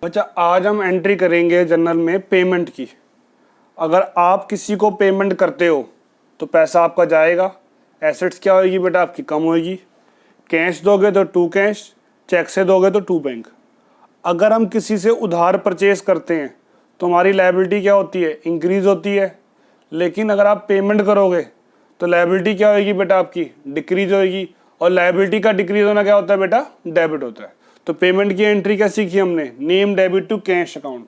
बच्चा आज हम एंट्री करेंगे जर्नल में पेमेंट की। अगर आप किसी को पेमेंट करते हो तो पैसा आपका जाएगा। एसेट्स क्या होगी बेटा आपकी कम होगी। कैश दोगे तो टू कैश, चेक से दोगे तो टू बैंक। अगर हम किसी से उधार परचेज करते हैं तो हमारी लायबिलिटी क्या होती है, इंक्रीज होती है। लेकिन अगर आप पेमेंट करोगे तो लायबिलिटी क्या होगी बेटा आपकी, डिक्रीज होगी। और लायबिलिटी का डिक्रीज होना क्या होता है बेटा, डेबिट होता है। तो पेमेंट की एंट्री क्या सीखी हमने, name debit to cash account.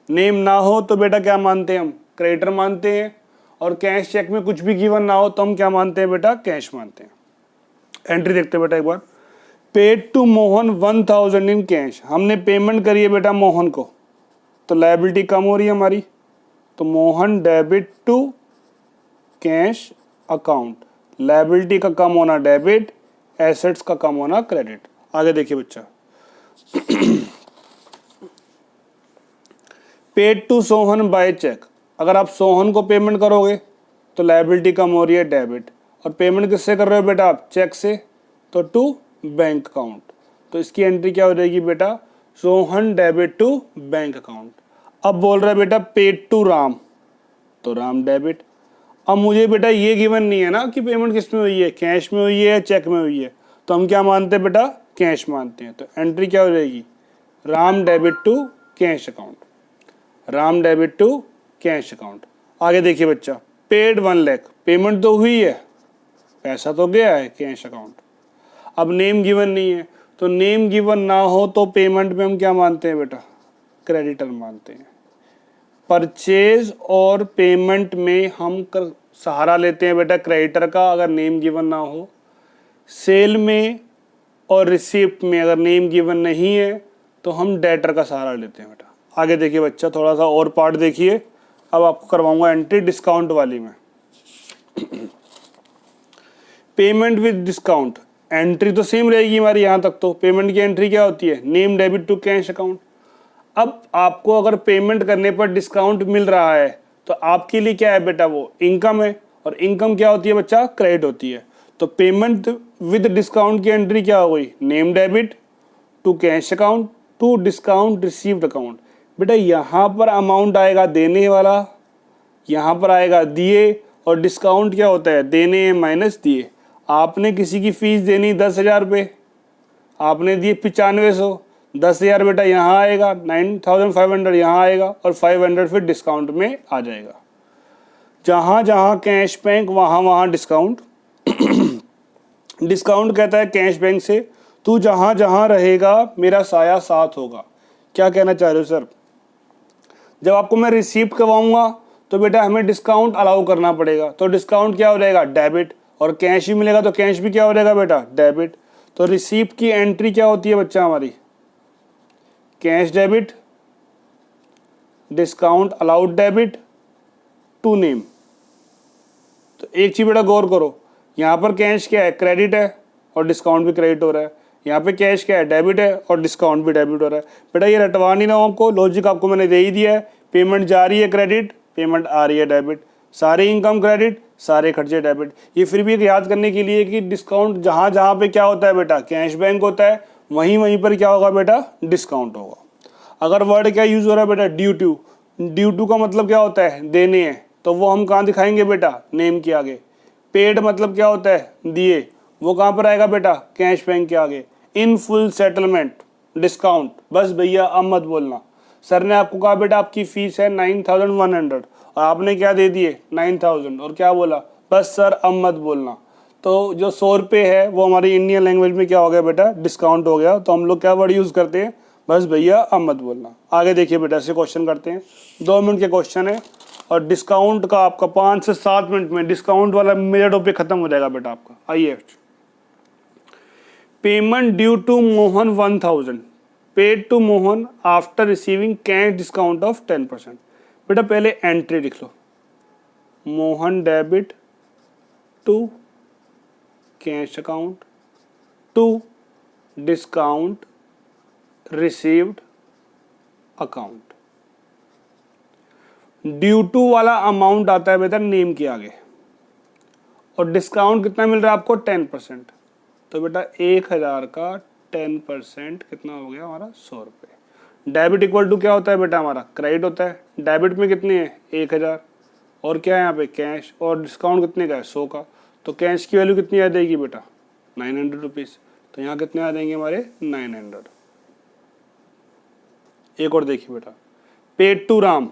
Name ना हो तो बेटा क्या मानते हैं हम, क्रेडिटर मानते हैं। और कैश चेक में कुछ भी गिवन ना हो तो हम क्या मानते हैं बेटा, कैश मानते हैं। एंट्री देखते हैं बेटा एक बार। Paid to Mohan 1000 in cash, हमने पेमेंट करी है बेटा मोहन को, तो लायबिलिटी कम हो रही है हमारी। तो Mohan debit to cash account, liability का कम होना डेबिट, एसेट्स का कम होना क्रेडिट। आगे देखिए बच्चा। Paid to Sohan by cheque, अगर आप सोहन को पेमेंट करोगे तो लायबिलिटी कम हो रही है डेबिट। और पेमेंट किससे कर रहे हो बेटा आप, चेक से, तो टू बैंक अकाउंट। तो इसकी एंट्री क्या हो जाएगी बेटा, Sohan debit to bank account. अब बोल रहा है बेटा पेड टू राम, तो राम डेबिट। अब मुझे बेटा ये गिवन नहीं है ना कि पेमेंट किस में हुई है, कैश में हुई है या चेक में हुई है, तो हम क्या मानते हैं बेटा, कैश मानते हैं। तो एंट्री क्या हो जाएगी, Ram debit to cash account, Ram debit to cash account. आगे देखिए बच्चा, पेड 1 लाख, पेमेंट तो हुई है, पैसा तो गया है कैश अकाउंट। अब नेम गिवन नहीं है, तो नेम गिवन ना हो तो पेमेंट में हम क्या मानते हैं बेटा, क्रेडिटर मानते हैं। परचेज और पेमेंट में हम सहारा लेते हैं बेटा क्रेडिटर का अगर नेम गिवन ना हो। सेल में और रिसिप्ट में अगर नेम गिवन नहीं है तो हम डेटर का सहारा लेते हैं बेटा। आगे देखिए बच्चा, थोड़ा सा और पार्ट देखिए। अब आपको करवाऊंगा एंट्री डिस्काउंट वाली में। पेमेंट विद डिस्काउंट, एंट्री तो सेम रहेगी हमारी यहाँ तक। तो पेमेंट की एंट्री क्या होती है, name debit to cash account. अब आपको अगर पेमेंट करने पर डिस्काउंट मिल रहा है तो आपके लिए क्या है बेटा, वो इनकम है। और इनकम क्या होती है बच्चा, क्रेडिट होती है। तो पेमेंट विद डिस्काउंट की एंट्री क्या हो गई, name debit to cash account to discount received account. बेटा यहाँ पर अमाउंट आएगा देने वाला, यहाँ पर आएगा दिए, और डिस्काउंट क्या होता है, देने माइनस दिए। आपने किसी की फीस देनी 10,000 रुपये, आपने दिए 9500, 10,000 बेटा यहाँ आएगा, 9,500 यहाँ आएगा, और 500 फिर डिस्काउंट में आ जाएगा। जहाँ जहाँ कैश बैंक वहाँ वहाँ डिस्काउंट। डिस्काउंट कहता है कैश बैंक से, तू जहाँ जहाँ रहेगा मेरा साया साथ होगा। क्या कहना चाह रहे हो सर, जब आपको मैं रिसीप्ट करवाऊंगा तो बेटा हमें डिस्काउंट अलाउ करना पड़ेगा। तो डिस्काउंट क्या हो जाएगा, डेबिट। और कैश भी मिलेगा तो कैश भी क्या हो जाएगा बेटा, डेबिट। तो रिसीप्ट की एंट्री क्या होती है बच्चा हमारी, cash debit, discount allowed debit to name. तो एक चीज बेटा गौर करो, यहाँ पर कैश क्या है, क्रेडिट है, और डिस्काउंट भी क्रेडिट हो रहा है। यहाँ पे कैश क्या है, डेबिट है, और डिस्काउंट भी डेबिट हो रहा है। बेटा ये रटवा नहीं ना हो आपको, लॉजिक आपको मैंने दे ही दिया है। पेमेंट जा रही है क्रेडिट, पेमेंट आ रही है डेबिट, सारे इनकम क्रेडिट, सारे खर्चे डेबिट। ये फिर भी एक याद करने के लिए कि डिस्काउंट जहाँ जहाँ पे क्या होता है बेटा, कैश बैंक होता है, वहीं वहीं पर क्या होगा बेटा, डिस्काउंट होगा। अगर वर्ड क्या यूज हो रहा है बेटा, ड्यू टू, ड्यू टू का मतलब क्या होता है, देने हैं, तो वो हम कहाँ दिखाएंगे बेटा, नेम के आगे। पेड मतलब क्या होता है, दिए, वो कहाँ पर आएगा बेटा, कैश बैंक के आगे। इन फुल सेटलमेंट डिस्काउंट, बस भैया अब मत बोलना। सर ने आपको कहा बेटा आपकी फीस है 9,100 और आपने क्या दे दिए 9,000, और क्या बोला, बस सर अब मत बोलना। तो जो 100 रुपये है वो हमारी इंडियन लैंग्वेज में क्या हो गया बेटा, डिस्काउंट हो गया। तो हम लोग क्या वर्ड यूज़ करते हैं, बस भैया अब मत बोलना। आगे देखिए बेटा, ऐसे क्वेश्चन करते हैं, 2 मिनट के क्वेश्चन है, और डिस्काउंट का आपका 5 से 7 मिनट में डिस्काउंट वाला मेजर टॉपिक खत्म हो जाएगा बेटा आपका। आइए, payment due to Mohan 1000, paid to Mohan after receiving cash discount of 10%। बेटा पहले एंट्री लिख लो, Mohan debit to cash account to discount received account. Due to वाला अमाउंट आता है बेटा नेम के आगे, और डिस्काउंट कितना मिल रहा है आपको, 10%। तो बेटा 1,000 का 10% कितना हो गया हमारा, 100 रुपये। डेबिट इक्वल टू क्या होता है बेटा हमारा, क्रेडिट होता है। डेबिट में कितनी है 1000 और क्या है यहाँ पे कैश, और डिस्काउंट कितने का है 100 का। तो कैश की वैल्यू कितनी आ जाएगी बेटा 900 रुपीज़। तो यहाँ कितने आ जाएंगे हमारे 900। एक और देखिए बेटा, paid to Ram,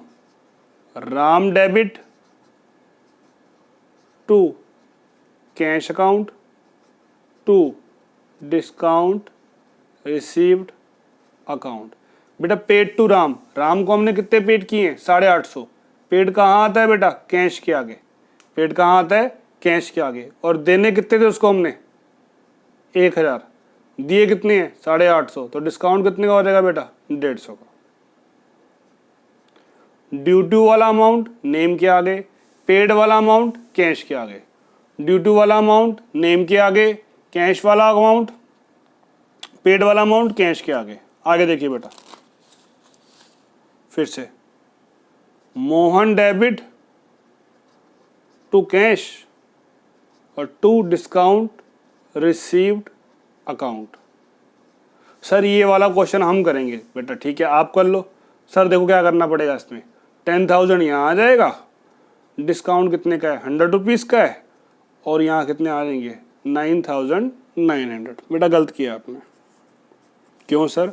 Ram debit to cash account to discount received account. बेटा पेड टू राम, राम को हमने कितने पेड किए हैं 850। पेड कहाँ आता है बेटा कैश के आगे, पेड कहाँ आता है कैश के आगे। और देने कितने थे उसको हमने 1000, दिए कितने हैं 850। तो डिस्काउंट कितने का हो जाएगा बेटा 150 का। ड्यू टू वाला अमाउंट नेम के आगे, पेड वाला अमाउंट कैश के आगे। ड्यू टू वाला अमाउंट नेम के आगे, कैश वाला अमाउंट, पेड वाला अमाउंट कैश के आगे। आगे देखिए बेटा फिर से, मोहन डेबिट टू कैश और to discount received account. Sir ये वाला क्वेश्चन हम करेंगे बेटा, ठीक है आप कर लो। सर देखो क्या करना पड़ेगा इसमें, 10,000 यहाँ आ जाएगा, डिस्काउंट कितने का है 100 रुपीज़ का है, और यहाँ कितने आ जाएंगे 9,900। बेटा गलत किया आपने। क्यों सर,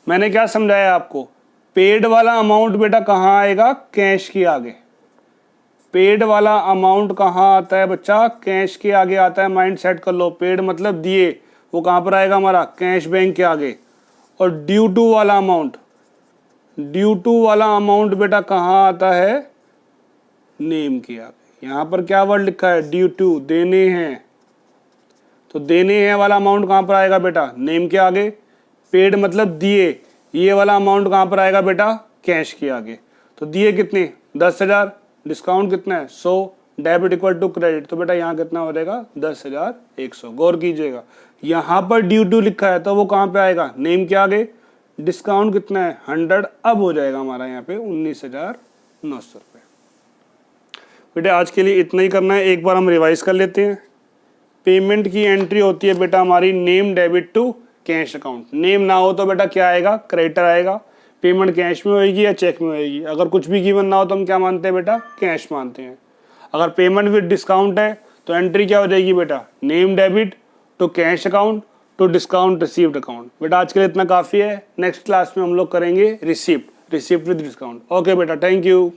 मैंने क्या समझाया आपको, पेड वाला अमाउंट बेटा कहाँ आएगा कैश के आगे। पेड वाला अमाउंट कहाँ आता है बच्चा, कैश के आगे आता है। माइंड सेट कर लो, पेड मतलब दिए, वो कहाँ पर आएगा हमारा कैश बैंक के आगे। और ड्यू टू वाला अमाउंट, ड्यू टू वाला अमाउंट बेटा कहाँ आता है नेम के आगे। यहाँ पर क्या वर्ड लिखा है ड्यू टू, देने हैं, तो देने हैं वाला अमाउंट कहाँ पर आएगा बेटा नेम के आगे। पेड मतलब दिए, ये वाला अमाउंट कहाँ पर आएगा बेटा कैश के आगे। तो दिए कितने 10,000, डिस्काउंट कितना है 100, डेबिट इक्वल टू क्रेडिट। तो बेटा यहाँ कितना हो जाएगा 10,100। गौर कीजिएगा, यहाँ पर ड्यू टू लिखा है तो वो कहाँ पे आएगा नेम के आगे। डिस्काउंट कितना है 100, अब हो जाएगा हमारा यहाँ पे 19,900 रुपये। बेटा आज के लिए इतना ही करना है, एक बार हम रिवाइज कर लेते हैं। पेमेंट की एंट्री होती है बेटा हमारी name debit to cash account. Name ना हो तो बेटा क्या आएगा क्रेडिटर आएगा। पेमेंट कैश में होएगी या चेक में होएगी। अगर कुछ भी गिवन ना हो तो हम क्या मानते हैं बेटा कैश मानते हैं। अगर पेमेंट विद डिस्काउंट है तो एंट्री क्या हो जाएगी बेटा name debit to cash account to discount received account. बेटा आज के लिए इतना काफ़ी है, नेक्स्ट क्लास में हम लोग करेंगे रिसिप्ट विद डिस्काउंट। ओके बेटा, थैंक यू।